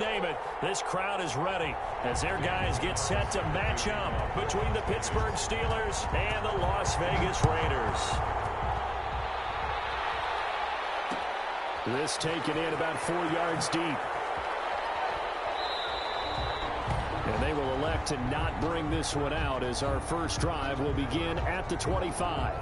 name it, this crowd is ready as their guys get set to match up between the Pittsburgh Steelers and the Las Vegas Raiders. This taken in about 4 yards deep. And they will elect to not bring this one out as our first drive will begin at the 25.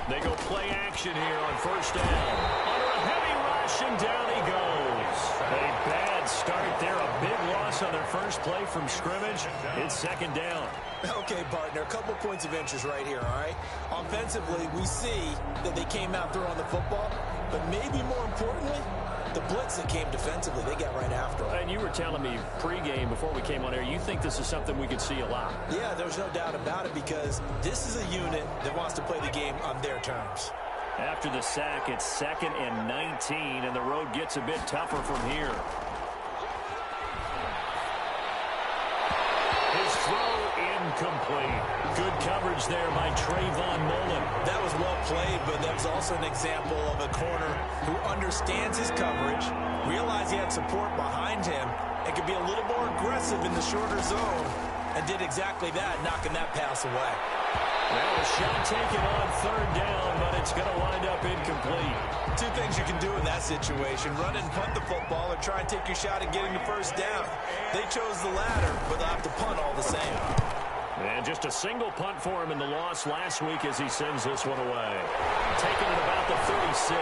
They go play action here on first down. Under a heavy rush, and down he goes. A bad start there. A big loss on their first play from scrimmage. It's second down. Okay, partner, a couple points of interest right here, all right? Offensively, we see that they came out throwing the football, but maybe more importantly, the blitz that came defensively, they got right after them. And you were telling me pregame before we came on air, you think this is something we could see a lot. Yeah, there's no doubt about it because this is a unit that wants to play the game on their terms. After the sack, it's 2nd and 19, and the road gets a bit tougher from here. His throw incomplete. Good coverage there by Trayvon Mullen. That was well played, but that was also an example of a corner who understands his coverage, realized he had support behind him, and could be a little more aggressive in the shorter zone, and did exactly that, knocking that pass away. Well, a shot taken on third down, but it's going to wind up incomplete. Two things you can do in that situation, run and punt the football or try and take your shot at getting the first down. They chose the latter, but they'll have to punt all the same. And just a single punt for him in the loss last week as he sends this one away. Taking it about the 36.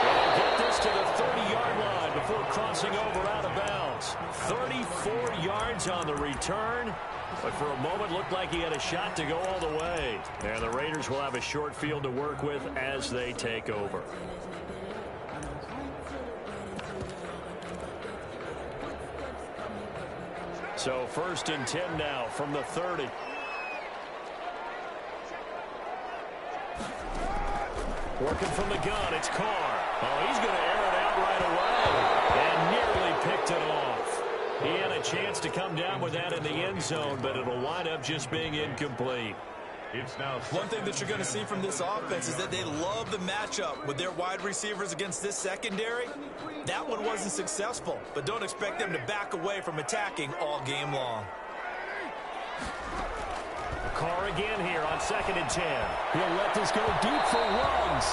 They'll get this to the 30-yard line before crossing over out of bounds. 34 yards on the return. But for a moment, looked like he had a shot to go all the way. And the Raiders will have a short field to work with as they take over. So 1st and 10 now from the 30. Working from the gun, it's Carr. Oh, he's going to air it out right away. And nearly picked it off. He had a chance to come down with that in the end zone, but it'll wind up just being incomplete. It's now one thing that you're going to see from this offense is that they love the matchup with their wide receivers against this secondary. That one wasn't successful, but don't expect them to back away from attacking all game long. Carr again here on 2nd and 10. He'll let this go deep for runs.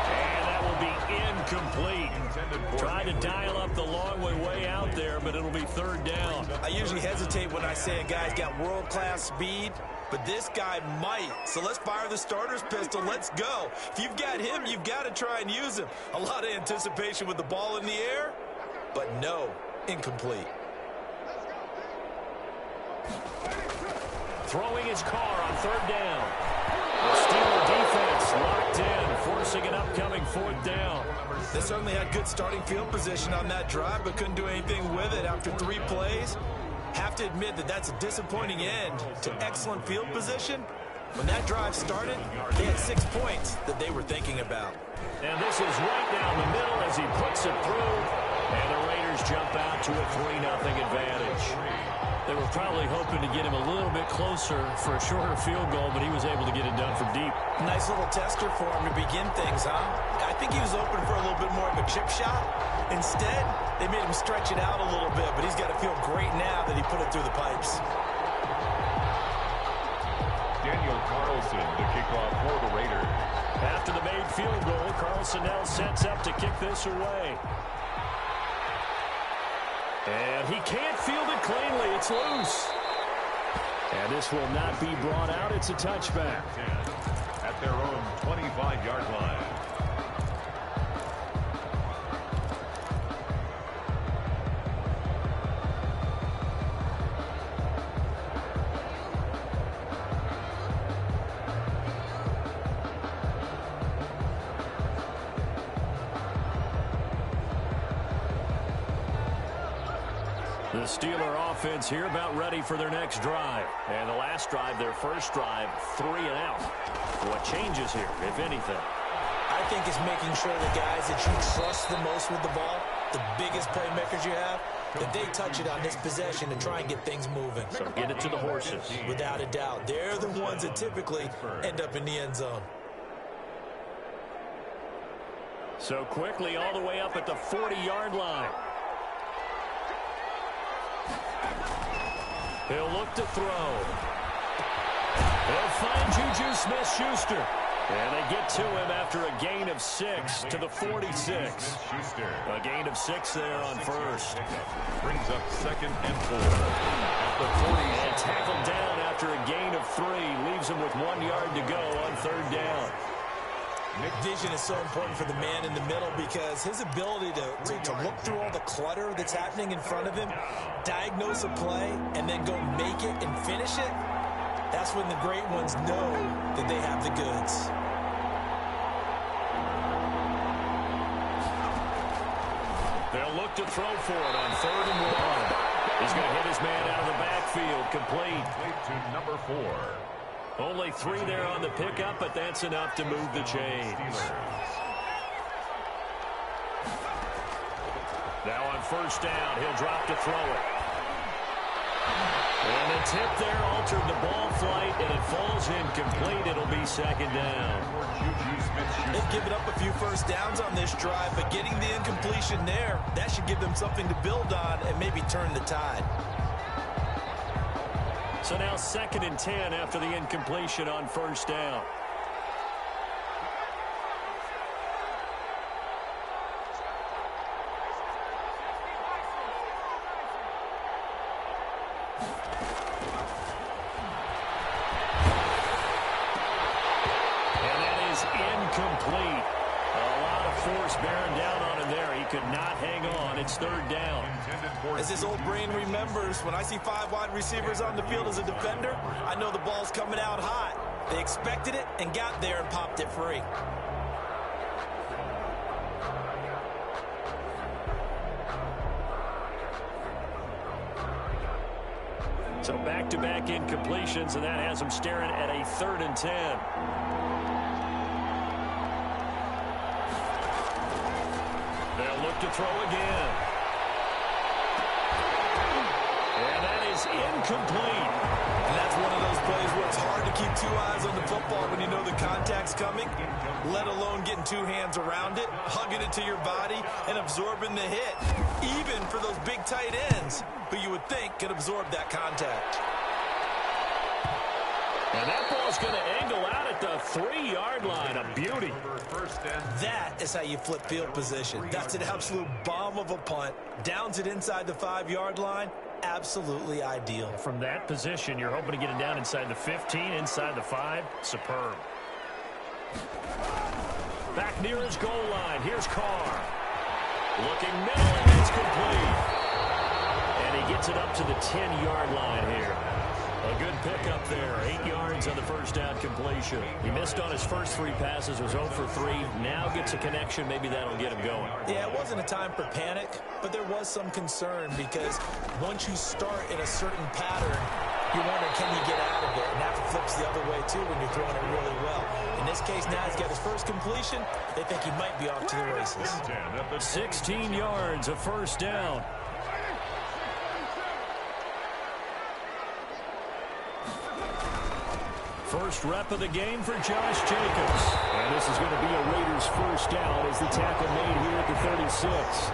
And that will be incomplete. Tried to dial up the long way out there, but it'll be 3rd down. I usually hesitate when I say a guy's got world-class speed, but this guy might. So let's fire the starter's pistol. Let's go. If you've got him, you've got to try and use him. A lot of anticipation with the ball in the air, but no, incomplete. Throwing his Carr on 3rd down. The Steeler defense locked in, forcing an upcoming 4th down. They certainly had good starting field position on that drive, but couldn't do anything with it after 3 plays. Have to admit that that's a disappointing end to excellent field position. When that drive started, they had 6 points that they were thinking about. And this is right down the middle as he puts it through. And the Raiders jump out to a 3-0 advantage. They were probably hoping to get him a little bit closer for a shorter field goal, but he was able to get it done from deep. Nice little tester for him to begin things, huh? I think he was open for a little bit more of a chip shot. Instead, they made him stretch it out a little bit, but he's got to feel great now that he put it through the pipes. Daniel Carlson, the kickoff for the Raiders. After the made field goal, Carlson now sets up to kick this away. And he can't field it cleanly. It's loose. And this will not be brought out. It's a touchback. At their own 25-yard line. The Steeler offense here about ready for their next drive. And the last drive, their first drive, 3 and out. What changes here, if anything? I think it's making sure the guys that you trust the most with the ball, the biggest playmakers you have, that they touch it on this possession and try and get things moving. So get it to the horses. Without a doubt. They're the ones that typically end up in the end zone. So quickly all the way up at the 40-yard line. He'll look to throw. He'll find Juju Smith-Schuster. And they get to him after a gain of 6 to the 46. A gain of 6 there on first. Brings up 2nd and 4. At the 40. And tackled down after a gain of 3. Leaves him with 1 yard to go on 3rd down. Vision is so important for the man in the middle because his ability to look through all the clutter that's happening in front of him, diagnose a play, and then go make it and finish it, that's when the great ones know that they have the goods. They'll look to throw for it on 3rd and 1. He's going to hit his man out of the backfield. Complete. To number 4. Only 3 there on the pickup, but that's enough to move the chains. Now on 1st down, he'll drop to throw it. And the tip there altered the ball flight, and it falls incomplete. It'll be 2nd down. They've given up a few first downs on this drive, but getting the incompletion there, that should give them something to build on and maybe turn the tide. So now 2nd and 10 after the incompletion on 1st down. And that is incomplete. A lot of force bearing down on him there. He could not hang on. It's 3rd down. As his old brain remembers, when I see 5 wide receivers on the field as a defender, I know the ball's coming out hot. They expected it and got there and popped it free. So back-to-back incompletions, and that has them staring at a 3rd and 10. They'll look to throw again. And that is incomplete. And that's one of those plays where it's hard to keep 2 eyes on the football when you know the contact's coming, let alone getting 2 hands around it, hugging it to your body, and absorbing the hit, even for those big tight ends who you would think could absorb that contact. And that ball's going to angle out at the 3-yard line. A beauty. That is how you flip field position. That's an absolute bomb of a punt. Downs it inside the 5-yard line. Absolutely ideal. From that position, you're hoping to get it down inside the 15, inside the 5. Superb. Back near his goal line. Here's Carr. Looking middle, and it's complete. And he gets it up to the 10-yard line here. A good pickup there. 8 yards on the first down completion. He missed on his first 3 passes, was 0 for 3. Now gets a connection. Maybe that'll get him going. Yeah, it wasn't a time for panic, but there was some concern because once you start in a certain pattern, you wonder, can you get out of it? And that flips the other way, too, when you're throwing it really well. In this case, now he's got his first completion. They think he might be off to the races. 16 yards, a first down. First rep of the game for Josh Jacobs. And this is going to be a Raiders first down as the tackle made here at the 36.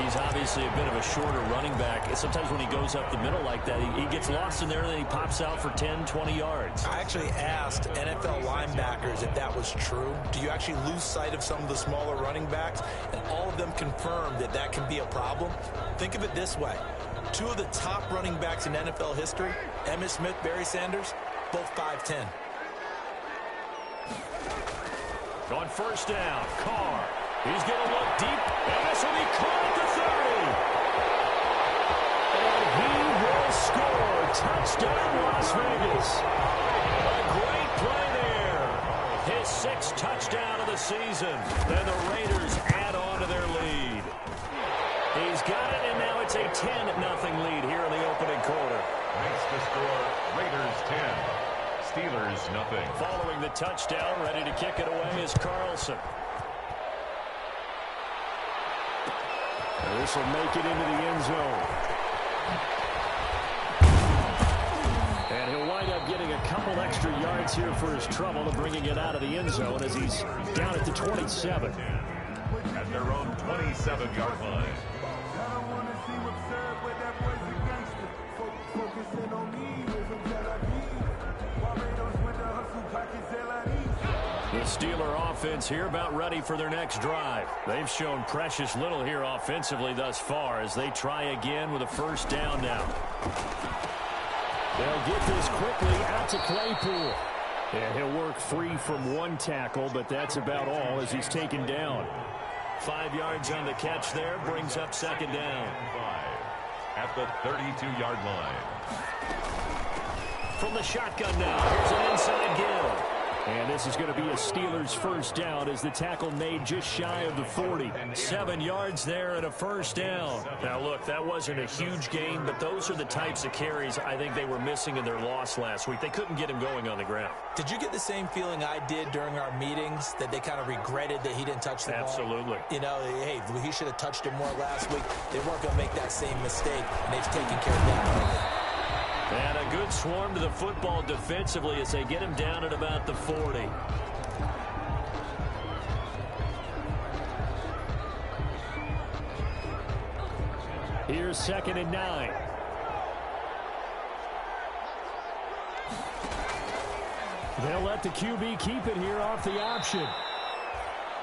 He's obviously a bit of a shorter running back. Sometimes when he goes up the middle like that, he gets lost in there and then he pops out for 10, 20 yards. I actually asked NFL linebackers if that was true. Do you actually lose sight of some of the smaller running backs? And all of them confirmed that that can be a problem. Think of it this way. 2 of the top running backs in NFL history, Emmitt Smith, Barry Sanders, both 5'10". On first down, Carr. He's going to look deep, and this will be caught at the 30. And he will score. Touchdown, Las Vegas. A great play there. His 6th touchdown of the season. And the Raiders add on to their lead. He's got it, and now it's a 10-0 lead here in the opening quarter. Makes the score Raiders 10, Steelers nothing. Following the touchdown, ready to kick it away is Carlson. This will make it into the end zone. And he'll wind up getting a couple extra yards here for his trouble and bringing it out of the end zone as he's down at the 27. At their own 27-yard line. The Steeler offense here about ready for their next drive. They've shown precious little here offensively thus far as they try again with a first down now. They'll get this quickly out to Claypool. And he'll work free from one tackle, but that's about all as he's taken down. 5 yards on the catch there, brings up second down. 5 at the 32-yard line. From the shotgun now, here's an inside give. And this is going to be a Steelers first down as the tackle made just shy of the 40. 7 yards there and a first down. Now, look, that wasn't a huge gain, but those are the types of carries I think they were missing in their loss last week. They couldn't get him going on the ground. Did you get the same feeling I did during our meetings, that they kind of regretted that he didn't touch the ball? Absolutely. You know, hey, he should have touched it more last week. They weren't going to make that same mistake, and they've taken care of that. And a good swarm to the football defensively as they get him down at about the 40. Here's 2nd and 9. They'll let the QB keep it here off the option.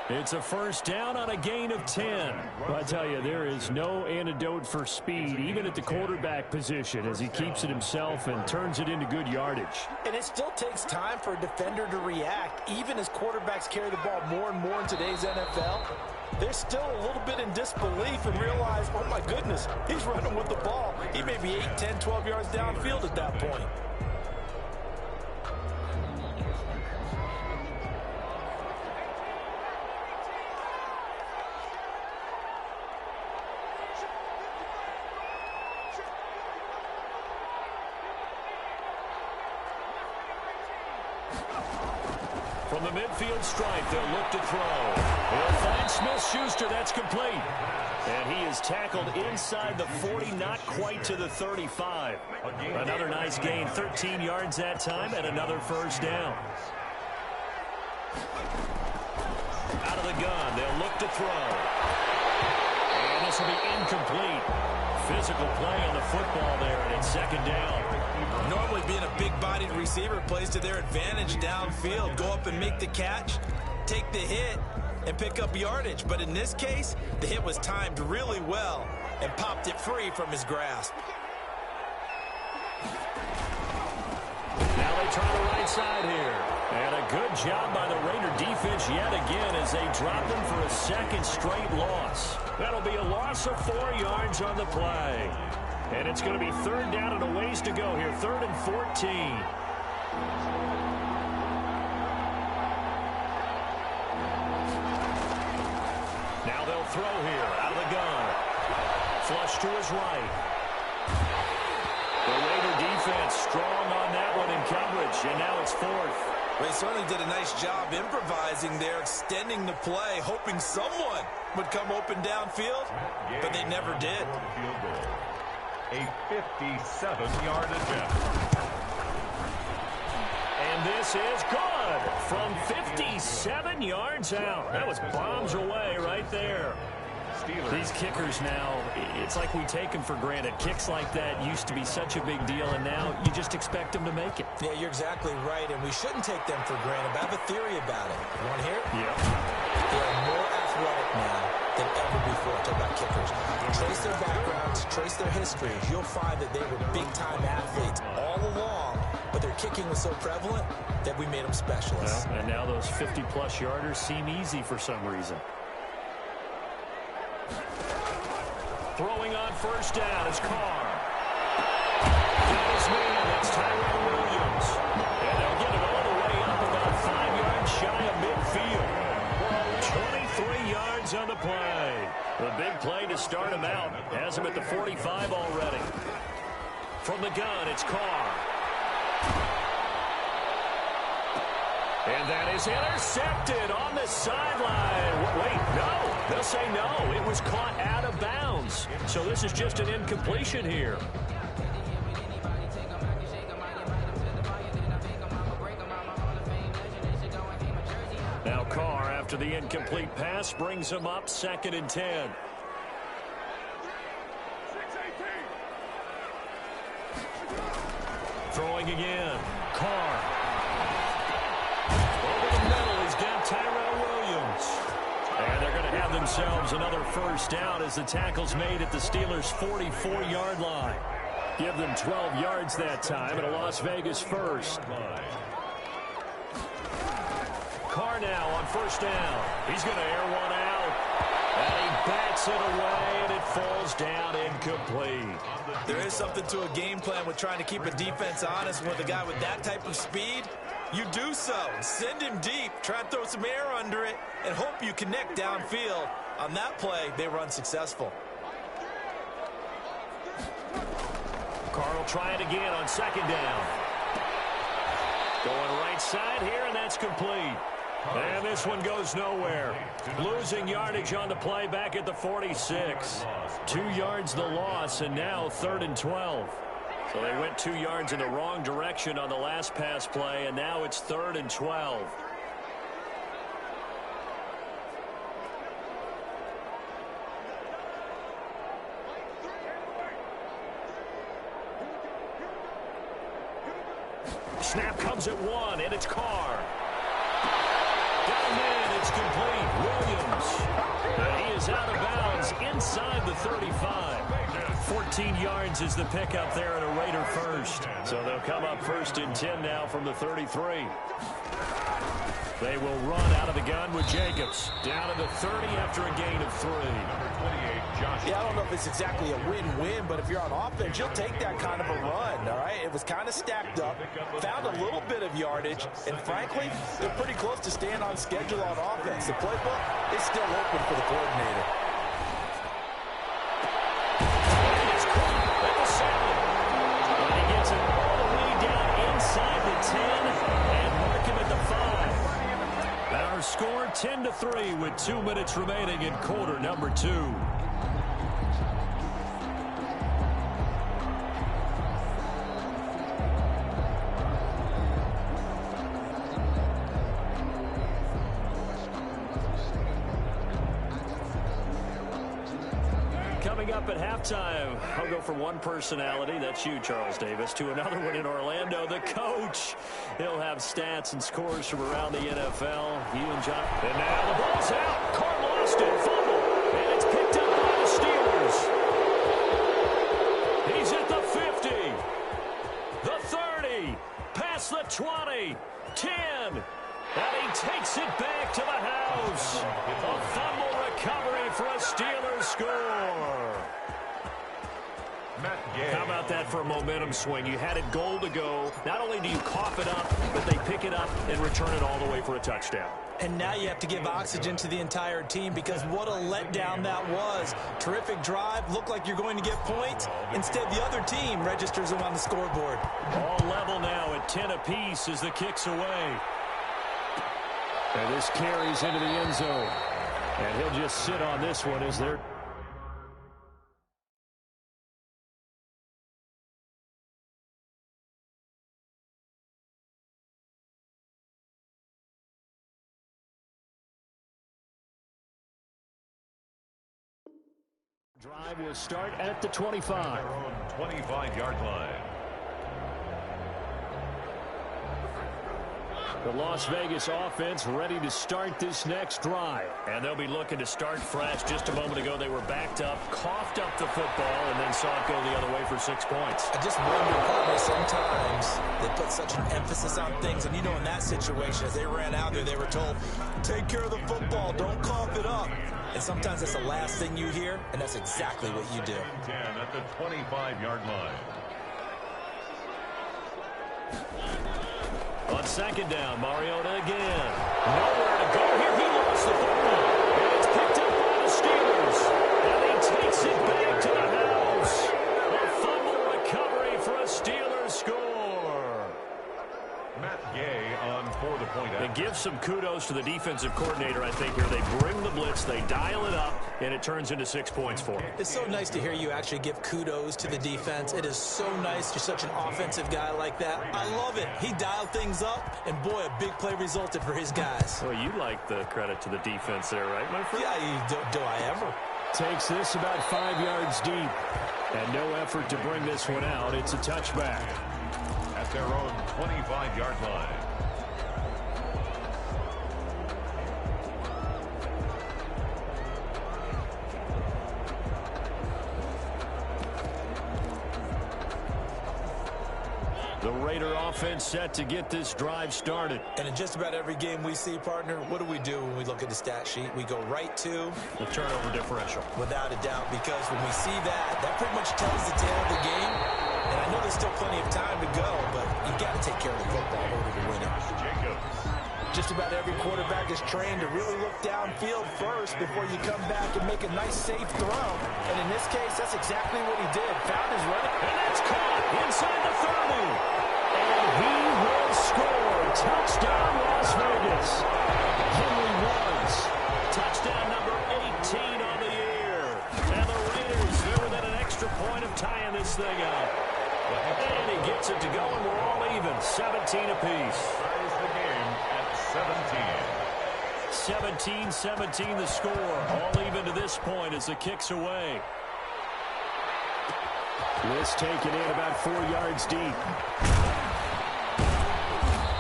It's a first down on a gain of 10. Well, I tell you, there is no antidote for speed, even at the quarterback position, as he keeps it himself and turns it into good yardage. And it still takes time for a defender to react, even as quarterbacks carry the ball more and more in today's NFL. They're still a little bit in disbelief and realize, oh my goodness, he's running with the ball. He may be 8, 10, 12 yards downfield at that point. From the midfield stripe, they'll look to throw. They'll find Smith-Schuster. That's complete. And he is tackled inside the 40, not quite to the 35. Another nice gain, 13 yards that time, and another first down. Out of the gun, they'll look to throw. And this will be incomplete. Physical play on the football there, and it's second down. Normally being a big-bodied receiver plays to their advantage downfield. Go up and make the catch, take the hit, and pick up yardage. But in this case, the hit was timed really well and popped it free from his grasp. Now they try the right side here. And a good job by the Raider defense yet again as they drop him for a second straight loss. That'll be a loss of 4 yards on the play. And it's going to be third down and a ways to go here. 3rd and 14. Now they'll throw here out of the gun. Flush to his right. The Raider defense strong on that one in coverage. And now it's 4th. They certainly did a nice job improvising there, extending the play, hoping someone would come open downfield, but they never did. A 57-yard attempt. And this is good from 57 yards out. That was bombs away right there. These kickers now, it's like we take them for granted. Kicks like that used to be such a big deal, and now you just expect them to make it. Yeah, you're exactly right, and we shouldn't take them for granted. But I have a theory about it. You want to hear it? Yeah. They are more athletic now than ever before. Talk about kickers. Trace their backgrounds, trace their histories. You'll find that they were big-time athletes all along, but their kicking was so prevalent that we made them specialists. Well, and now those 50-plus yarders seem easy for some reason. Throwing on first down is Carr. Got his man. That's Tyrone Williams. And they'll get it all the way up about 5 yards shy of midfield. 23 yards on the play. The big play to to start him out. Has him at the 45 already. From the gun, it's Carr. And that is intercepted on the sideline. Wait, no. They'll say no. It was caught out of bounds. So this is just an incompletion here. Now Carr, after the incomplete pass, brings him up 2nd and 10. Throwing again. Carr. Over the middle, he's got Tyrell Williams. And they're going to have themselves another first down as the tackle's made at the Steelers' 44-yard line. Give them 12 yards that time and a Las Vegas first. Carr now on first down. He's going to air one out. And he bats it away, and it falls down incomplete. There is something to a game plan with trying to keep a defense honest with a guy with that type of speed. You do so. Send him deep. Try and throw some air under it and hope you connect downfield. On that play, they were unsuccessful. Carr will try it again on 2nd down. Going right side here, and that's complete. And this one goes nowhere. Losing yardage on the play back at the 46. 2 yards the loss, and now 3rd and 12. So they went 2 yards in the wrong direction on the last pass play, and now it's 3rd and 12. Snap comes at 1, and it's Carr. Down in, it's complete. Williams. And he is out of bounds inside the 35. 14 yards is the pickup there and a Raider first. So they'll come up 1st and 10 now from the 33. They will run out of the gun with Jacobs. Down to the 30 after a gain of 3. Yeah, I don't know if it's exactly a win-win, but if you're on offense, you'll take that kind of a run, all right? It was kind of stacked up, found a little bit of yardage, and frankly, they're pretty close to staying on schedule on offense. The playbook is still open for the coordinator. And he gets it all the way down inside the 10 and mark him at the 5. Our score 10-3 with 2 minutes remaining in quarter number 2. Coming up at halftime, I'll go from one personality, that's you, Charles Davis, to another one in Orlando, the coach. He'll have stats and scores from around the NFL. You and John. And now the ball's out. Carr lost it. Fumble. And it's picked up by the Steelers. He's at the 50. The 30. Past the 20. 10. And he takes it back to the house. A fumble recovery for a Steelers score. How about that for a momentum swing? You had it goal to go. Not only do you cough it up, but they pick it up and return it all the way for a touchdown. And now you have to give oxygen to the entire team because what a letdown that was. Terrific drive. Looked like you're going to get points. Instead, the other team registers them on the scoreboard. All level now at 10 apiece as the kick's away. And this carries into the end zone. And he'll just sit on this one as they're... Drive will start at the 25. 25-yard line. The Las Vegas offense ready to start this next drive. And they'll be looking to start fresh. Just a moment ago, they were backed up, coughed up the football, and then saw it go the other way for 6 points. I just wonder, partner, sometimes they put such an emphasis on things. And, you know, in that situation, as they ran out there, they were told, take care of the football, don't cough it up. And sometimes that's the last thing you hear, and that's exactly what you do. 10 at the 25-yard line. On second down, Mariota again. Nowhere to go here. He lost the football. And it's picked up by the Steelers. And he takes Matt Gay on for the point. And give some kudos to the defensive coordinator, I think, here. They bring the blitz, they dial it up, and it turns into 6 points for them. It's so nice to hear you actually give kudos to the defense. It is so nice. You're such an offensive guy like that. I love it. He dialed things up, and boy, a big play resulted for his guys. Well, you like the credit to the defense there, right, my friend? Yeah, do I ever? Takes this about 5 yards deep. And no effort to bring this one out. It's a touchback. At their own 25-yard line. The Raider offense set to get this drive started. And in just about every game we see, partner, what do when we look at the stat sheet? We go right to the turnover differential. Without a doubt, because when we see that, that pretty much tells the tale of the game. And I know there's still plenty of time to go, but you got to take care of the football in order to win it. Just about every quarterback is trained to really look downfield first before you come back and make a nice, safe throw. And in this case, that's exactly what he did. Found his running. And that's caught inside the 30. And he will score. Touchdown, Las Vegas. Henry Woods. Touchdown number 18 on the year. And the Raiders, they're within an extra point of tying this thing up. And he gets it to go, and we're all even. 17 apiece. Ties the game at 17. 17-17 the score. All even to this point as the kick's away. This taken in about 4 yards deep.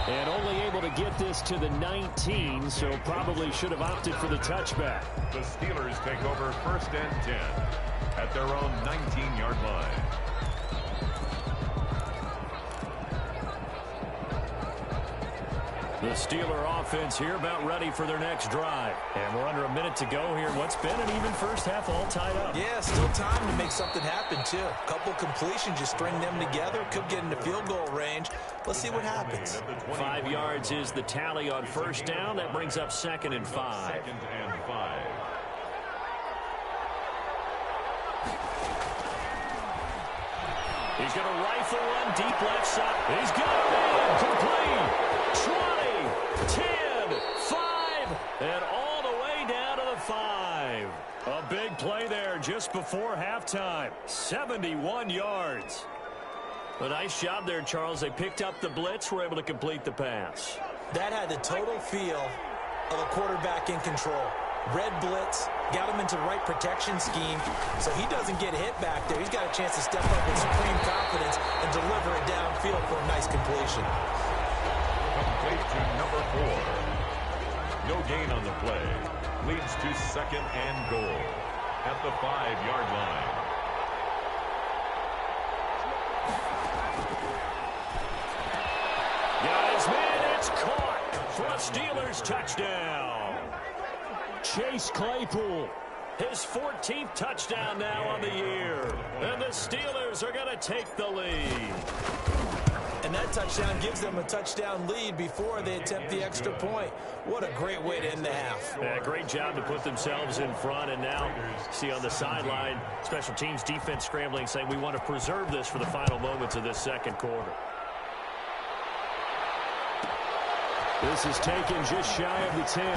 And only able to get this to the 19, so probably should have opted for the touchback. The Steelers take over 1st and 10 at their own 19-yard line. The Steeler offense here about ready for their next drive. And we're under a minute to go here. What's been an even first half all tied up. Yeah, still time to make something happen, too. A couple completions, just string them together. Could get into field goal range. Let's see what happens. 5 yards is the tally on first down. That brings up 2nd and 5. 2nd and 5. He's going to rifle one deep left side. He's got it. Complete. 10, 5, and all the way down to the 5. A big play there just before halftime. 71 yards. A nice job there, Charles. They picked up the blitz, were able to complete the pass. That had the total feel of a quarterback in control. Red blitz, got him into the right protection scheme, so he doesn't get hit back there. He's got a chance to step up with supreme confidence and deliver it downfield for a nice completion. Complete to number 4. No gain on the play. Leads to 2nd and goal at the 5-yard line. Got his man. It's caught for a Steelers touchdown. Chase Claypool. His 14th touchdown now on the year. And the Steelers are going to take the lead. And that touchdown gives them a touchdown lead before they attempt the extra point. What a great way to end the half. Yeah, great job to put themselves in front. And now, see on the sideline, special teams defense scrambling, saying we want to preserve this for the final moments of this second quarter. This is taken just shy of the 10.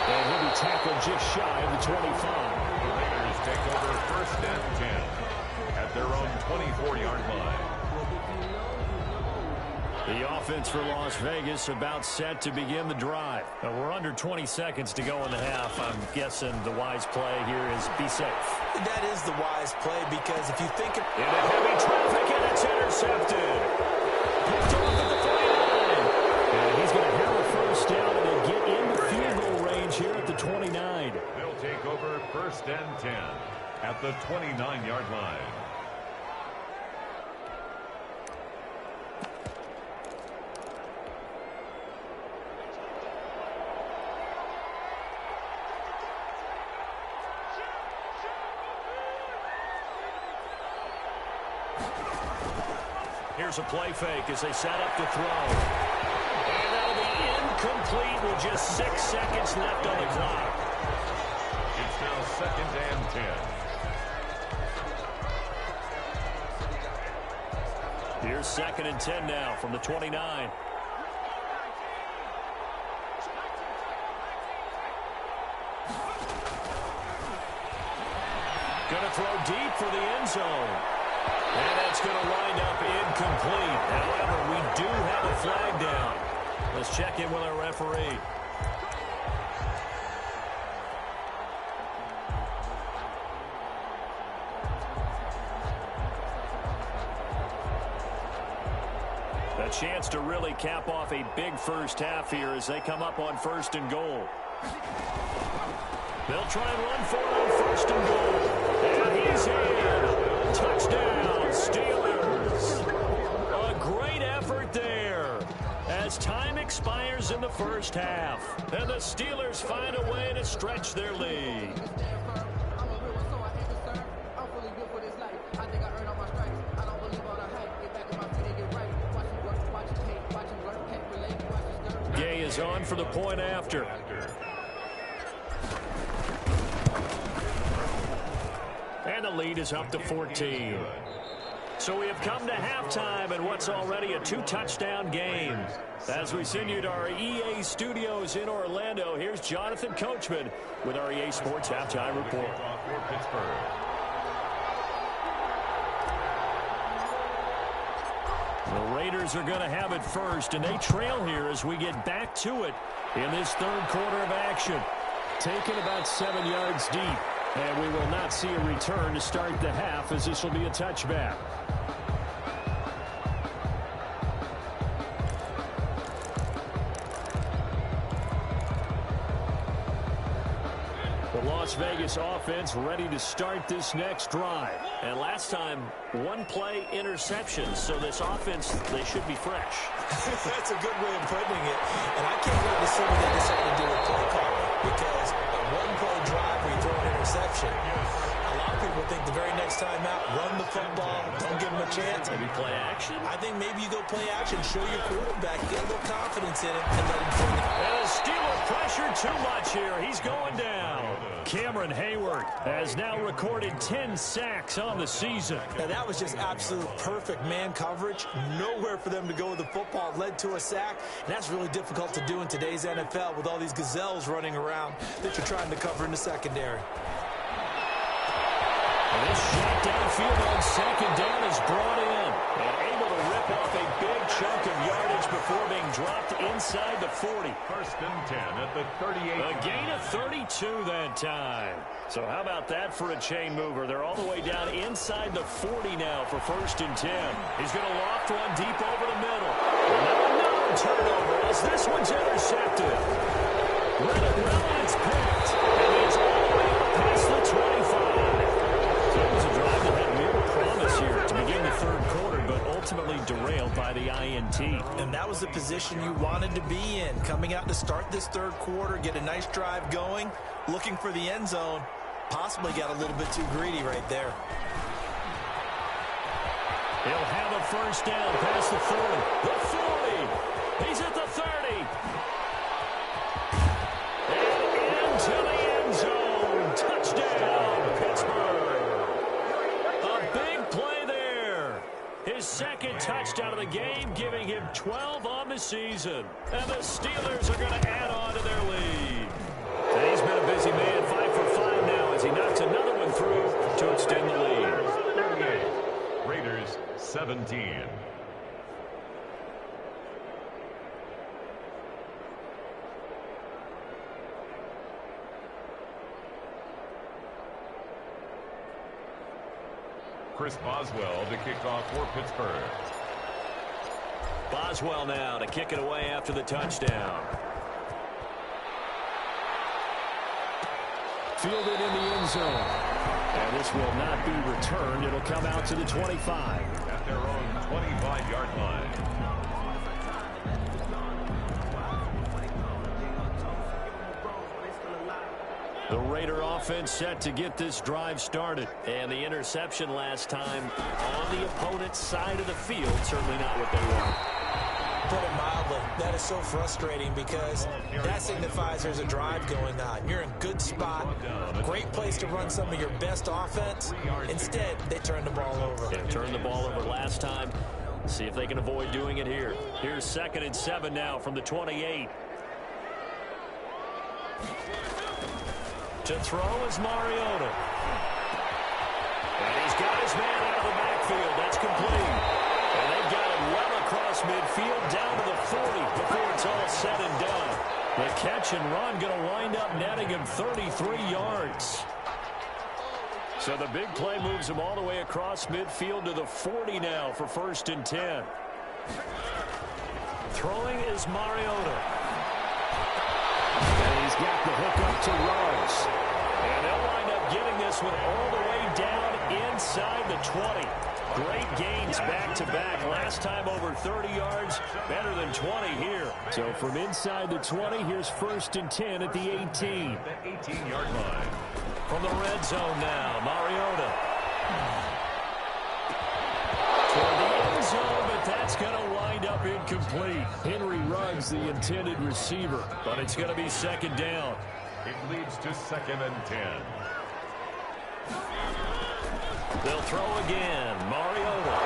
And he'll be tackled just shy of the 25. The Raiders take over 1st and 10 at their own 24-yard line. The offense for Las Vegas about set to begin the drive. We're under 20 seconds to go in the half. I'm guessing the wise play here is be safe. That is the wise play because if you think of... Into heavy traffic, and it's intercepted. Picked off at the 49. And he's going to have a first down and then get in the field goal range here at the 29. They'll take over 1st and 10 at the 29-yard line. Here's a play fake as they set up to throw. And that'll be incomplete with just 6 seconds left on the clock. It's now 2nd and 10. Here's 2nd and 10 now from the 29. Going to throw deep for the end zone. And that's going to wind up incomplete. However, we do have a flag down. Let's check in with our referee. A chance to really cap off a big first half here as they come up on 1st and goal. They'll try and run for it on 1st and goal. And he's in. Touchdown, Steelers. A great effort there as time expires in the first half. And the Steelers find a way to stretch their lead. Gay is on for the point after. And the lead is up to 14. So we have come to halftime in what's already a 2-touchdown game. As we send you to our EA studios in Orlando, here's Jonathan Coachman with our EA Sports Halftime Report. The Raiders are going to have it first, and they trail here as we get back to it in this 3rd quarter of action. Taken about 7 yards deep. And we will not see a return to start the half as this will be a touchback. The Las Vegas offense ready to start this next drive. And last time, 1-play interception. So this offense, they should be fresh. That's a good way of putting it. And I can't wait to see what they decide to do with play calling. Because a 1-play drive where you throw an interception, a lot of people think the very next time out, run the football, don't give them a chance. Maybe play action? I think maybe you go play action, show your quarterback, get a little confidence in it, and let him throw it. And the Steelers pressure too much here. He's going down. Cameron Hayward has now recorded 10 sacks on the season. Now that was just absolute perfect man coverage. Nowhere for them to go with the football. It led to a sack. And that's really difficult to do in today's NFL with all these gazelles running around that you're trying to cover in the secondary. And this shot downfield on 2nd down is brought in. And able to rip off a big chunk of yardage before being dropped inside the 40. 1st and 10 at the 38. A gain of 32 that time. So how about that for a chain mover? They're all the way down inside the 40 now for 1st and 10. He's going to loft one deep over the middle. And now another turnover as this one's intercepted. It's picked. And he's all the way up past the 25. So it was a drive that had real promise here to begin the 3rd quarter, but ultimately derailed by the INT. And that was the position you wanted to be in. Coming out to start this 3rd quarter, get a nice drive going, looking for the end zone. Possibly got a little bit too greedy right there. He'll have a 1st down past the 30. The 40. He's at the 30. And into the end zone. Touchdown, Pittsburgh. A big play there. His 2nd touchdown of the game, giving him 12 on the season. And the Steelers are going to add on to their lead. And he's been a busy man, 5 for 5 now as he knocks another one through to extend the lead. 38. Raiders 17. Chris Boswell to kick off for Pittsburgh. Boswell now to kick it away after the touchdown. Fielded in the end zone. And this will not be returned. It'll come out to the 25. At their own 25-yard line. The Raider offense set to get this drive started. And the interception last time on the opponent's side of the field, certainly not what they want. Put it mildly, that is so frustrating because that signifies there's a drive going on. You're in good spot, great place to run some of your best offense. Instead, they turn the ball over. They turned the ball over last time. See if they can avoid doing it here. Here's 2nd and 7 now from the 28. To throw is Mariota. And he's got his man out of the backfield. That's complete. And they've got him well across midfield down to the 40 before it's all said and done. The catch and run going to wind up netting him 33 yards. So the big play moves him all the way across midfield to the 40 now for 1st and 10. Throwing is Mariota. And he's got the hook up to Ruggs. And they'll wind up getting this one all the way down inside the 20. Great gains back-to-back. Last time over 30 yards, better than 20 here. So from inside the 20, here's 1st and 10 at the 18. That 18-yard line. From the red zone now, Mariota. Toward the end zone, but that's going to wind up incomplete. Henry Ruggs, the intended receiver, but it's going to be 2nd down. It leads to 2nd and 10. They'll throw again. Mariota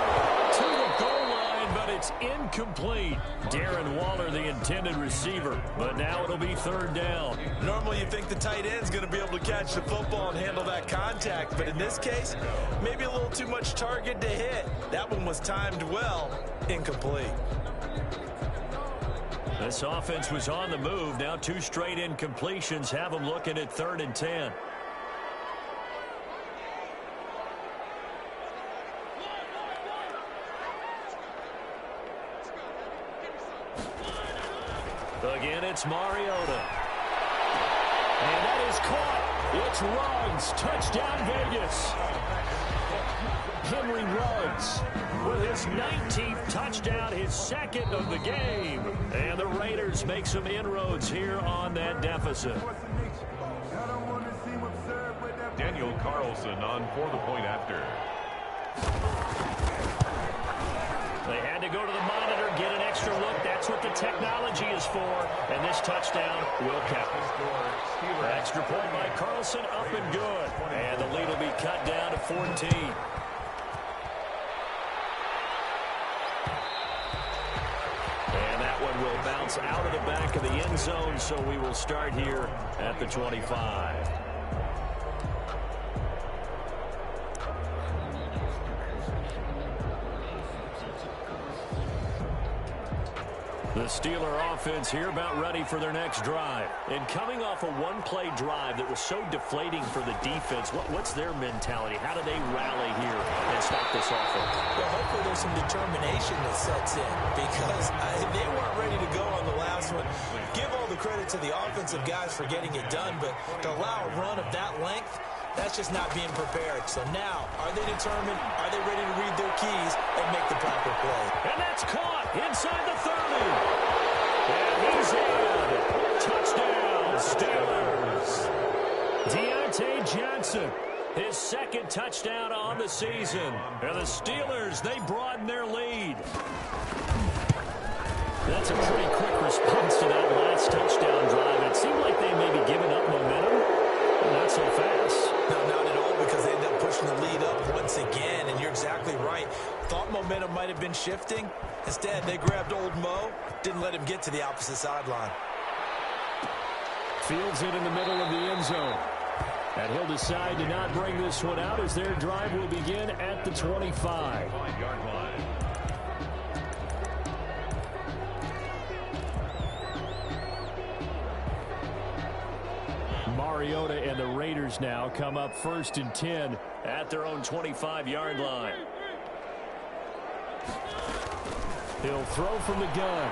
to the goal line, but it's incomplete. Darren Waller, the intended receiver, but now it'll be 3rd down. Normally you think the tight end's going to be able to catch the football and handle that contact, but in this case, maybe a little too much target to hit. That one was timed well. Incomplete. This offense was on the move. Now 2 straight incompletions have them looking at 3rd and 10. Again, it's Mariota. And that is caught. It's Ruggs. Touchdown, Vegas. Henry Ruggs with his 19th touchdown, his 2nd of the game. And the Raiders make some inroads here on that deficit. Daniel Carlson on for the point after. They had to go to the monitor, get an extra look. That's what the technology is for. And this touchdown will count. Extra point by Carlson, up and good. And the lead will be cut down to 14. And that one will bounce out of the back of the end zone, so we will start here at the 25. The Steeler offense here about ready for their next drive. And coming off a one-play drive that was so deflating for the defense, what's their mentality? How do they rally here and stop this offense? Well, hopefully there's some determination that sets in because they weren't ready to go on the last one. Give all the credit to the offensive guys for getting it done, but to allow a run of that length, that's just not being prepared. So now, are they determined? Are they ready to read their keys and make the proper play? And that's caught inside the 30. And he's in. Touchdown, Steelers. Deontay Johnson, his 2nd touchdown on the season. And the Steelers, they broaden their lead. That's a pretty quick response to that last touchdown drive. It seemed like they may be giving up momentum. Not so fast. No, not at all, because they end up pushing the lead up once again, and you're exactly right. Thought momentum might have been shifting. Instead, they grabbed old Mo, didn't let him get to the opposite sideline. Fields it in the middle of the end zone. And he'll decide to not bring this one out as their drive will begin at the 25. 5-yard line. Mariota and the Raiders now come up 1st and 10 at their own 25-yard line. He'll throw from the gun.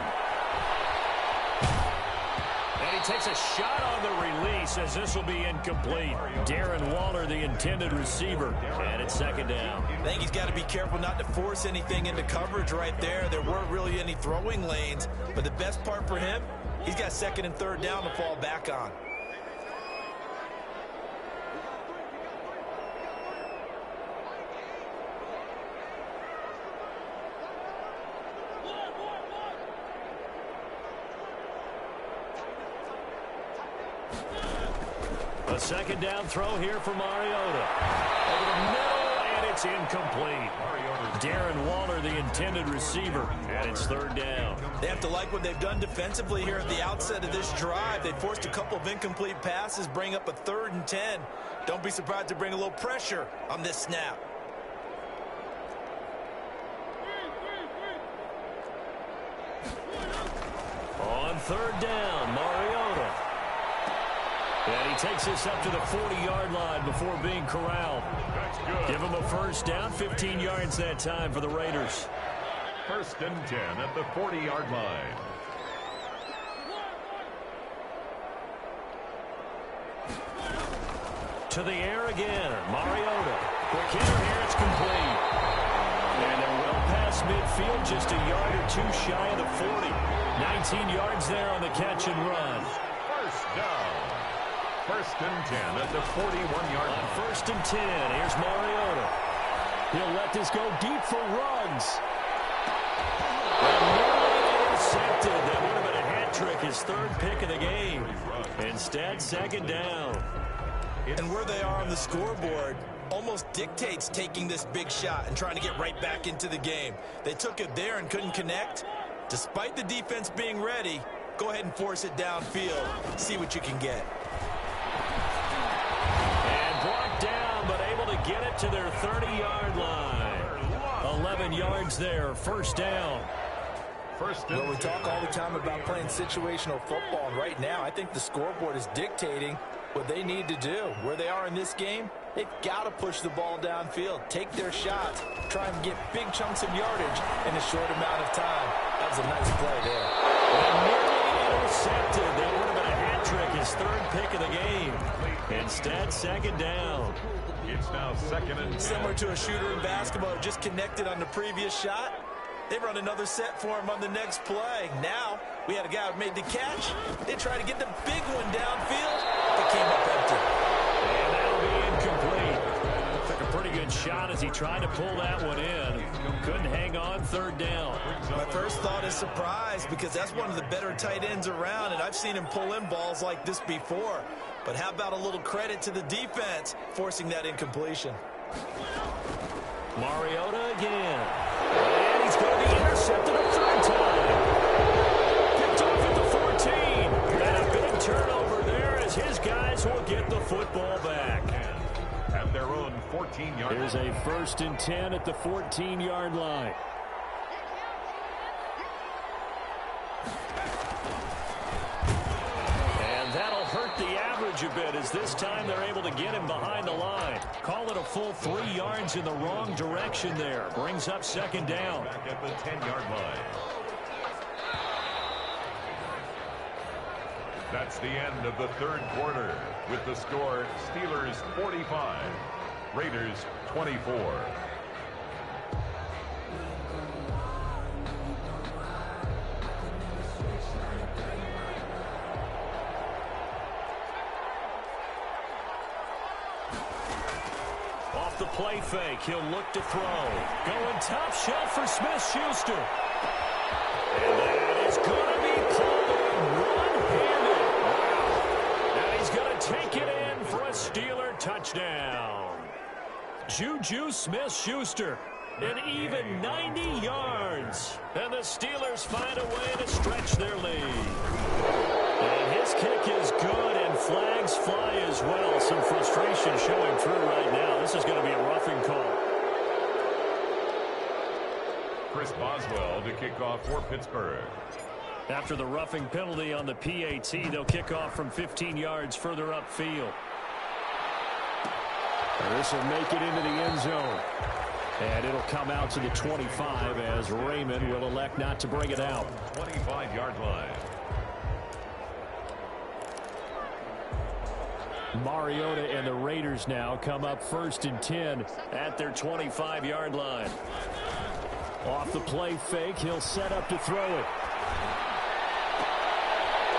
And he takes a shot on the release as this will be incomplete. Darren Waller, the intended receiver, and it's 2nd down. I think he's got to be careful not to force anything into coverage right there. There weren't really any throwing lanes, but the best part for him, he's got 2nd and 3rd down to fall back on. A 2nd down throw here for Mariota. Over the middle, and it's It's incomplete. Darren Waller, the intended receiver, and it's third down. They have to like what they've done defensively here at the outset of this drive. They forced a couple of incomplete passes, bring up a 3rd and 10. Don't be surprised to bring a little pressure on this snap. On third down, Mariota. And he takes this up to the 40-yard line before being corralled. That's good. Give him a first down, 15 yards that time for the Raiders. 1st and 10 at the 40-yard line. To the air again, Mariota. Quick hitter here, it's complete. And they're well past midfield, just a yard or two shy of the 40. 19 yards there on the catch and run. First down. 1st and 10 at the 41-yard line. On 1st and 10, here's Mariota. He'll let this go deep for Ruggs. And nearly intercepted. That would have been a hat trick, his 3rd pick of the game. Instead, 2nd down. And where they are on the scoreboard almost dictates taking this big shot and trying to get right back into the game. They took it there and couldn't connect. Despite the defense being ready, go ahead and force it downfield. See what you can get. And brought down, but able to get it to their 30-yard line. 11 yards there, first down. Well, we talk all the time about playing situational football, and right now I think the scoreboard is dictating what they need to do. Where they are in this game, they've got to push the ball downfield, take their shots, try and get big chunks of yardage in a short amount of time. That was a nice play there. And nearly intercepted. That would have been a hat trick, his 3rd pick of the game. Instead, 2nd down. It's now 2nd and 10. Similar to a shooter in basketball who just connected on the previous shot. They run another set for him on the next play. Now, we had a guy who made the catch. They tried to get the big one downfield. It came up empty. And that'll be incomplete. Took a pretty good shot as he tried to pull that one in. Couldn't hang on, 3rd down. My first thought is surprise because that's one of the better tight ends around, and I've seen him pull in balls like this before. But how about a little credit to the defense forcing that incompletion? Mariota again. And he's going to be intercepted a 3rd time. Picked off at the 14. And a big turnover there as his guys will get the football back. At their own 14-yard line. Here's a 1st and 10 at the 14-yard line. And that'll hurt the average a bit as this time they're able to get him behind the line. Call it a full 3 yards in the wrong direction there. Brings up 2nd down. Back at the 10-yard line. That's the end of the 3rd quarter. With the score, Steelers 45, Raiders 24. Off the play fake, he'll look to throw. Going top shelf for Smith-Schuster. And that is going to be pulled one-handed. And he's going to take it in for a Steeler touchdown. Juju Smith-Schuster, an even 90 yards. And the Steelers find a way to stretch their lead. And his kick is good, and flags fly as well. Some frustration showing through right now. This is going to be a roughing call. Chris Boswell to kick off for Pittsburgh. After the roughing penalty on the PAT, they'll kick off from 15 yards further upfield. This will make it into the end zone. And it'll come out to the 25 as Raymond will elect not to bring it out. 25-yard line. Mariota and the Raiders now come up 1st and 10 at their 25-yard line. Off the play fake, he'll set up to throw it.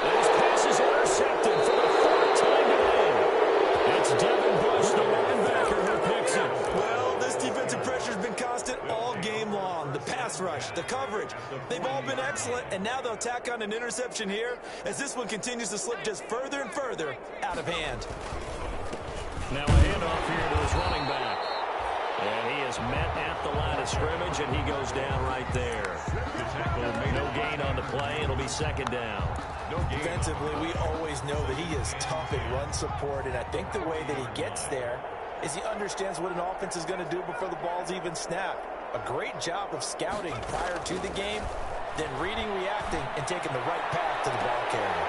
This pass is intercepted for the 4th time today. It's Devin Bush, the linebacker, who picks it. Well, this defensive pressure has been constant all game long. The pass rush, the coverage, they've all been excellent, and now they'll tack on an interception here as this one continues to slip just further and further out of hand. Now a handoff here to his running back. And he is met at the line of scrimmage, and he goes down right there. No gain on the play. It'll be second down. Defensively, we always know that he is tough in run support, and I think the way that he gets there is he understands what an offense is going to do before the ball's even snapped. A great job of scouting prior to the game, then reading, reacting, and taking the right path to the ball carrier.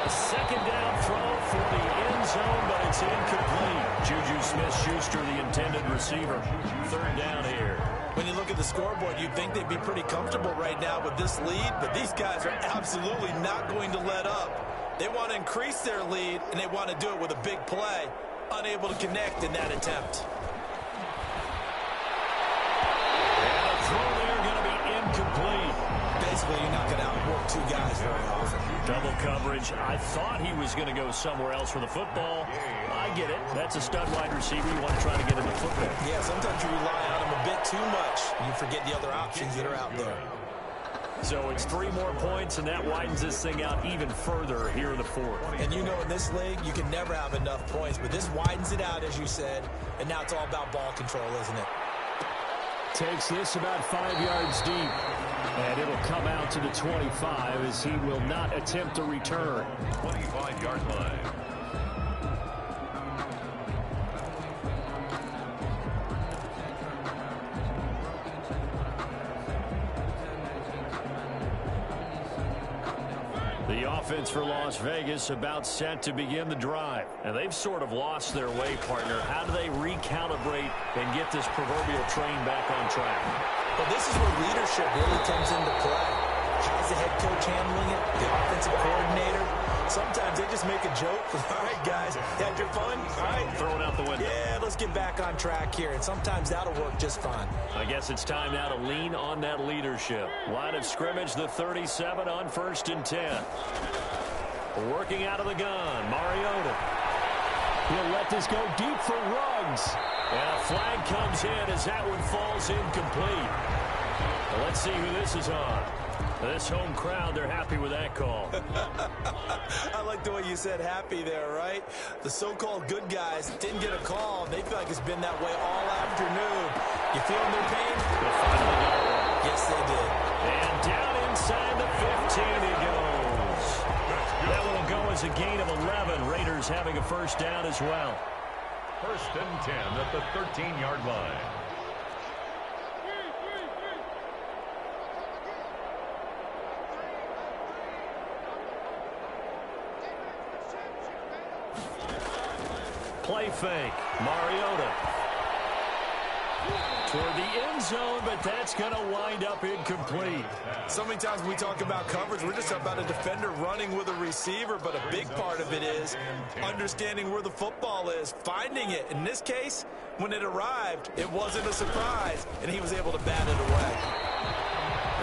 A second down throw for the end zone, but it's incomplete. Juju Smith-Schuster, the intended receiver. Third down here. When you look at the scoreboard, you'd think they'd be pretty comfortable right now with this lead, but these guys are absolutely not going to let up. They want to increase their lead, and they want to do it with a big play. Unable to connect in that attempt. And a throw there going to be incomplete. Basically, you're not going to outwork two guys very often. Double coverage. I thought he was going to go somewhere else for the football. I get it. That's a stud wide receiver. You want to try to get him the football. Yeah, sometimes you rely on him a bit too much, and you forget the other options that are out there. So it's 3 more points, and that widens this thing out even further here in the fourth. And you know in this league, you can never have enough points, but this widens it out, as you said, and now it's all about ball control, isn't it? Takes this about 5 yards deep, and it'll come out to the 25 as he will not attempt a return. 25-yard line. The offense for Las Vegas about set to begin the drive. And they've sort of lost their way, partner. How do they recalibrate and get this proverbial train back on track? Well, this is where leadership really comes into play. How's the head coach handling it? The offensive coordinator? Sometimes they just make a joke. All right, guys, had your fun? All right. Throw it out the window. Yeah, let's get back on track here. And sometimes that'll work just fine. I guess it's time now to lean on that leadership. Line of scrimmage, the 37 on 1st and 10. Working out of the gun, Mariota. He'll let this go deep for Ruggs. And a flag comes in as that one falls incomplete. Well, let's see who this is on. This home crowd, they're happy with that call. I like the way you said happy there, right? The so-called good guys didn't get a call. They feel like it's been that way all afternoon. You feeling their pain? They finally got one. Yes, they did. And down inside the 15 he goes. That will go as a gain of 11. Raiders having a first down as well. 1st and 10 at the 13-yard line. Play fake. Mariota. Toward the end zone, but that's going to wind up incomplete. So many times when we talk about coverage, we're just talking about a defender running with a receiver, but a big part of it is understanding where the football is, finding it. In this case, when it arrived, it wasn't a surprise, and he was able to bat it away.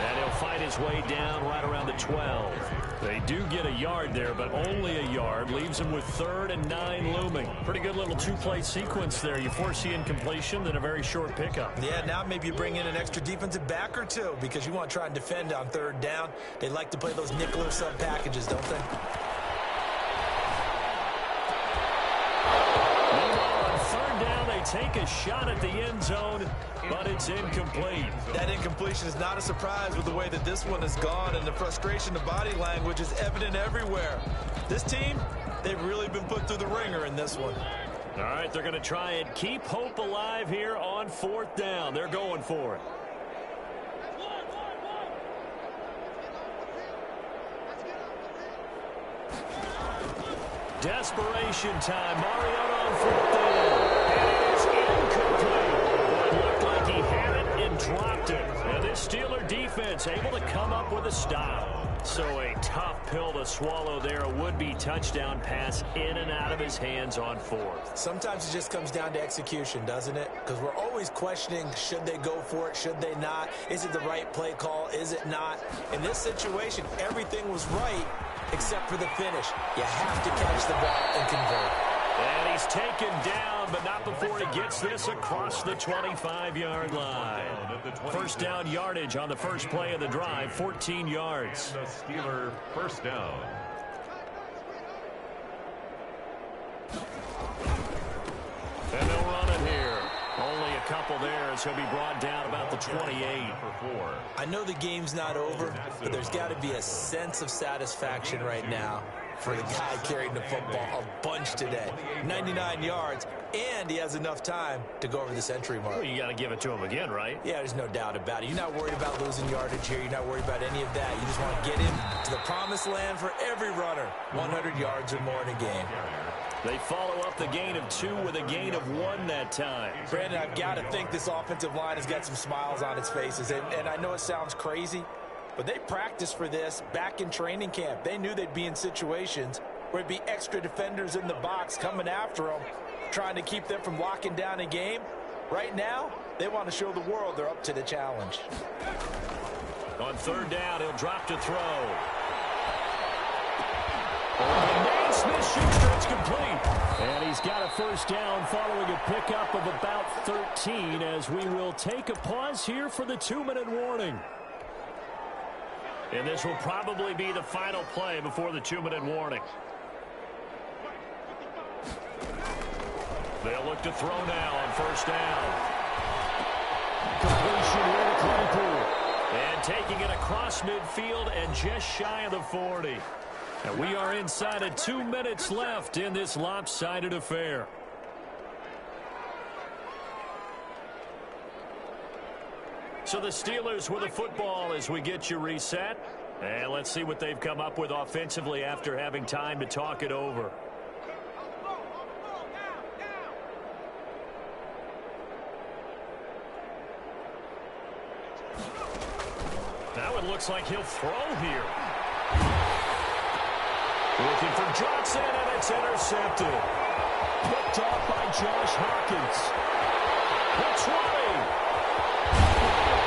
And he'll fight his way down right around the 12. They do get a yard there, but only a yard. Leaves him with 3rd and 9 looming. Pretty good little 2-play sequence there. You foresee incompletion, then a very short pickup. Yeah, now maybe you bring in an extra defensive back or two because you want to try and defend on 3rd down. They like to play those nickel or sub packages, don't they? Meanwhile, on 3rd down, they take a shot at the end zone, but it's incomplete. That incompletion is not a surprise with the way that this one has gone, and the frustration of body language is evident everywhere. This team, they've really been put through the ringer in this one. All right, they're going to try and keep hope alive here on 4th down. They're going for it. Desperation time. Mariota on 4th down. And it is incomplete. Well, it looked like he had it and dropped it. And this Steeler defense able to come up with a stop. So a tough pill to swallow there. A would-be touchdown pass in and out of his hands on 4th. Sometimes it just comes down to execution, doesn't it? Because we're always questioning, should they go for it, should they not? Is it the right play call, is it not? In this situation, everything was right except for the finish. You have to catch the ball and convert. And he's taken down, but not before he gets this across the 25-yard line. First down yardage on the first play of the drive, 14 yards. The Steeler first down. And they'll run it here. Only couple there as he'll be brought down about the 28. I know the game's not over, but there's got to be a sense of satisfaction right now for the guy carrying the football a bunch today. 99 yards, and he has enough time to go over the century mark. Well, you got to give it to him again, right? Yeah, there's no doubt about it. You're not worried about losing yardage here. You're not worried about any of that. You just want to get him to the promised land for every runner. 100 yards or more in a game. They follow up the gain of 2 with a gain of 1 that time. Brandon, I've got to think this offensive line has got some smiles on its faces. And I know it sounds crazy, but they practiced for this back in training camp. They knew they'd be in situations where it'd be extra defenders in the box coming after them, trying to keep them from locking down a game. Right now, they want to show the world they're up to the challenge. On 3rd down, he'll drop to throw. And Smith-Schuster, it's complete. And he's got a 1st down following a pickup of about 13 as we will take a pause here for the 2-minute warning. And this will probably be the final play before the 2-minute warning. They'll look to throw now on 1st down. Completion here to Claypool. And taking it across midfield and just shy of the 40. And we are inside of 2 minutes left in this lopsided affair. So the Steelers with the football as we get you reset. And let's see what they've come up with offensively after having time to talk it over. Now it looks like he'll throw here. Looking for Johnson, and it's intercepted. Picked off by Josh Hawkins. The 20.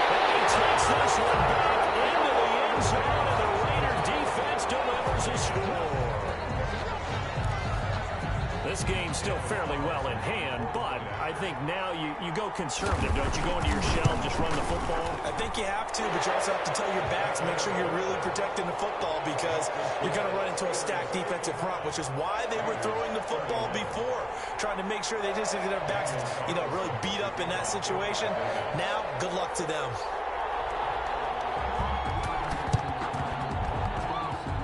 And he takes this one back into the end zone, and the Raider defense delivers a score. This game's still fairly well in hand, but I think now you go conservative, don't you? Go into your shell and just run the football? I think you have to, but you also have to tell your backs, make sure you're really protecting the football because you're going to run into a stacked defensive front, which is why they were throwing the football before, trying to make sure they just get their backs, really beat up in that situation. Now, good luck to them.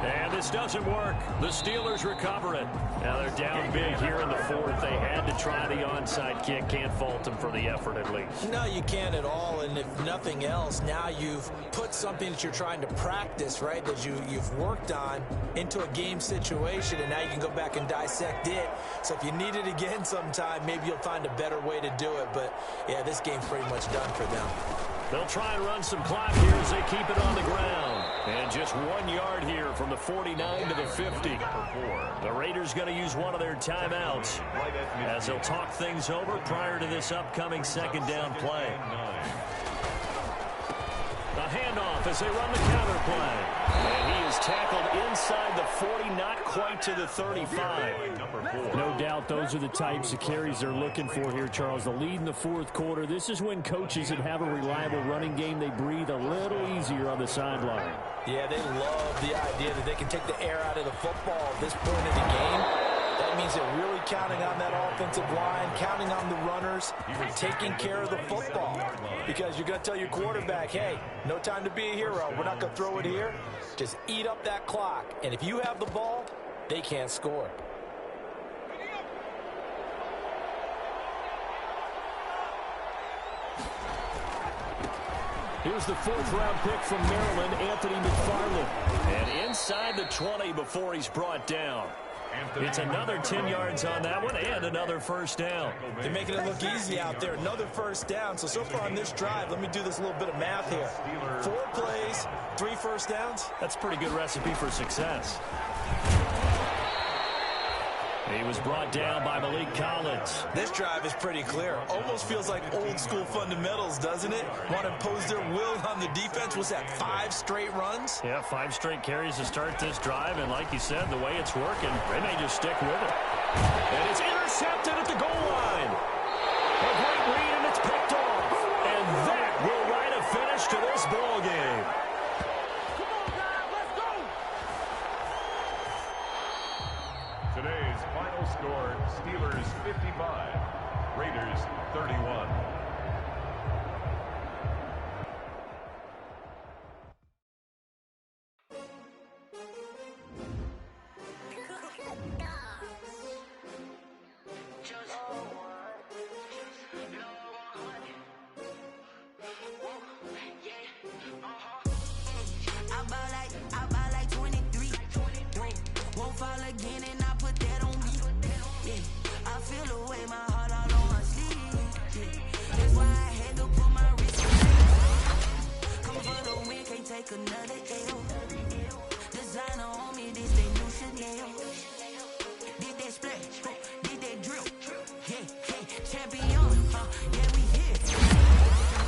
And this doesn't work. The Steelers recover it. Now they're down big here in the 4th. They had to try the onside kick. Can't fault them for the effort at least. No, you can't at all. And if nothing else, now you've put something that you're trying to practice, right, that you've worked on into a game situation, and now you can go back and dissect it. So if you need it again sometime, maybe you'll find a better way to do it. But, yeah, this game's pretty much done for them. They'll try and run some clock here as they keep it on the ground. And just 1 yard here from the 49 to the 50. The Raiders going to use one of their timeouts as they'll talk things over prior to this upcoming 2nd down play. A handoff as they run the counter play. And he is tackled inside the 40, not quite to the 35. No doubt those are the types of carries they're looking for here, Charles. The lead in the 4th quarter. This is when coaches that have a reliable running game, they breathe a little easier on the sideline. Yeah, they love the idea that they can take the air out of the football at this point in the game. That means they're really counting on that offensive line, counting on the runners, taking care of the football. Because you're going to tell your quarterback, hey, no time to be a hero. We're not going to throw it here. Just eat up that clock. And if you have the ball, they can't score. Here's the 4th-round pick from Maryland, Anthony McFarland. And inside the 20 before he's brought down. It's another 10 yards on that one and another 1st down. They're making it look easy out there. Another 1st down. So far on this drive, let me do this little bit of math here. 4 plays, 3 1st downs. That's a pretty good recipe for success. He was brought down by Malik Collins. This drive is pretty clear. Almost feels like old school fundamentals, doesn't it? Want to impose their will on the defense. Was that 5 straight runs? Yeah, 5 straight carries to start this drive. And like you said, the way it's working, they may just stick with it. And it's intercepted at the goal line. A great read, and it's picked off. And that will write a finish to this ball game. Today's final score, Steelers 55, Raiders 31. again and I put that on me. Yeah, I feel the way, my heart all on my sleeve. Yeah, that's why I had to put my wrist on. Come for the win, can't take another L. Designer on me, this they new Chanel. Did that splash, did that drill. Yeah, champion, yeah, we here.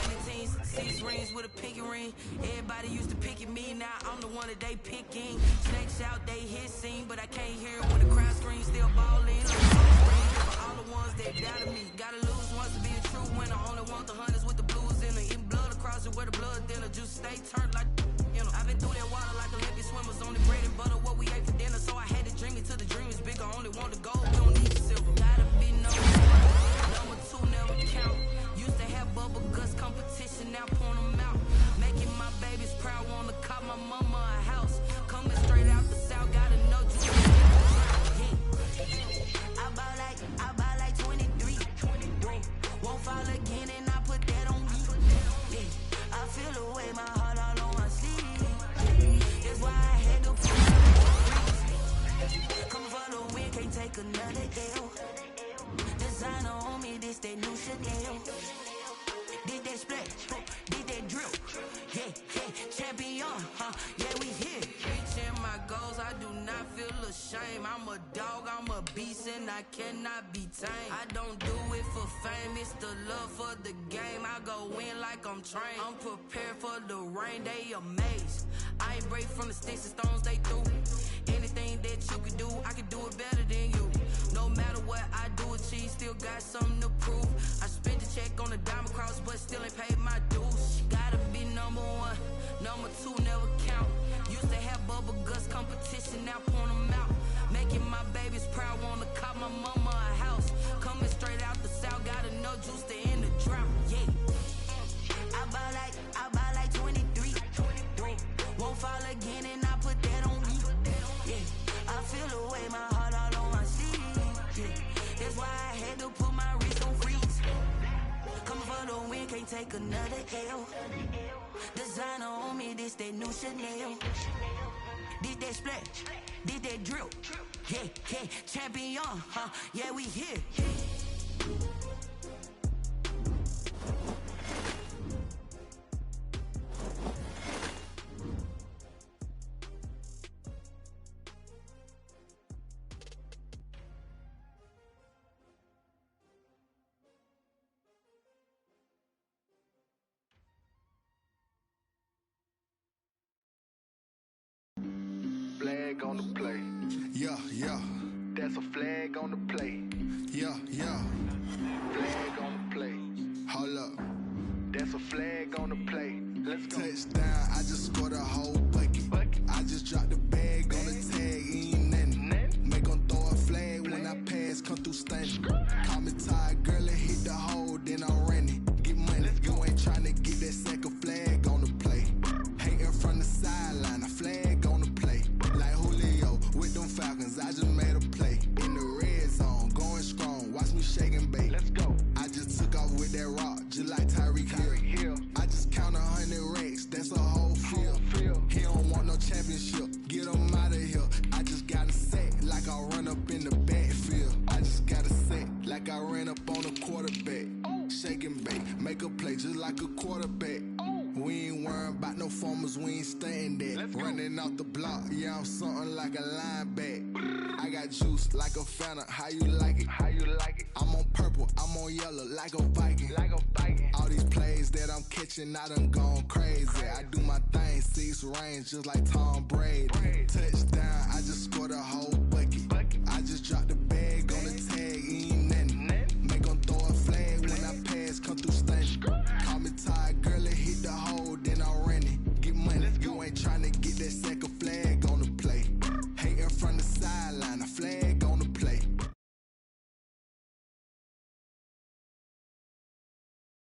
Winning teams, 6 rings with a pinky ring. Everybody used to pick at me, now I'm the one that they picking. Snakes out, they hit scene, but I can't hear it when the crowd screams. Still ballin', for all the ones that doubted me. Gotta lose once to be a true winner. Only want the hunters with the blues in it. In blood across it where the blood thinner. Juice stay turned like, you know. I've been through that water like Olympic swimmers. Only bread and butter, what we ate for dinner. So I had to dream it till the dream is bigger. Only want the gold, we don't need the silver. Gotta be number 2, never count. Used to have bubble guts competition, now point them out. Making my babies proud, wanna call my mama a house. Coming straight out the south, gotta know just yeah. I bought like 23. Won't fall again and I put that on me. Yeah, I feel the way, my heart all on my sleeve. Yeah, that's why I had to put my wrist. Come for the win, can't take another L. Designer on me, this that new Chanel. Did that splash, did that drill. Yeah, champion, yeah, we here. Reaching my goals, I do not feel ashamed. I'm a dog, I'm a beast, and I cannot be tamed. I don't do it for fame, it's the love for the game. I go in like I'm trained. I'm prepared for the rain, they amazed. I ain't break from the sticks and stones they threw. Anything that you can do, I can do it better than you. No matter what I do, achieve, still got something to prove. I spent the check on the diamond cross, but still ain't paid my dues. Gotta be number 1, number 2 never count. Used to have bubble guts competition, now point them out. Making my babies proud, wanna call my mama a house. Coming straight out the south, gotta know juice to end the drought. Yeah, I bought like 23. Won't fall again and I put that on me. Yeah, I feel the way, my heart all on my sleeve. Yeah, that's why I had to put my wrist on freeze. Coming for the win, can't take another L. Designer on me, this that new Chanel. Did that splash, did that drill. Yeah, champion, yeah, we here. Flag on the play. Yeah. That's a flag on the play. Yeah. Flag on the play. Hold up. That's a flag on the play. Let's go. Touchdown, I just scored a whole bucket. I just dropped the bag on the tag, ain't nothing. Make them throw a flag when I pass, come through stunning. Call me tired, girl, and hit the hole, then I'm running. Get money, you ain't tryna get that second flag on the play. Hating from the sideline, a flag on the play. Like Julio with them Falcons, I just made a play. In the red zone, going strong, watch me shake and bake. Let's go. I just took off with that rock, just like Tyreek Hill. I just count 100 racks, that's a whole field. He don't want no championship, get him out of here. I just gotta set like I run up in the backfield. I just gotta set like I ran up on a quarterback. Shake and bake, make a play just like a quarterback. We ain't worrying about no formers, we ain't staying there. Running off the block, yeah, I'm something like a linebacker. I got juice like a Fanta, how you like it? I'm on purple, I'm on yellow like a Viking. All these plays that I'm catching, I done gone crazy. I do my thing, 6 range just like Tom Brady. Touchdown, I just scored a whole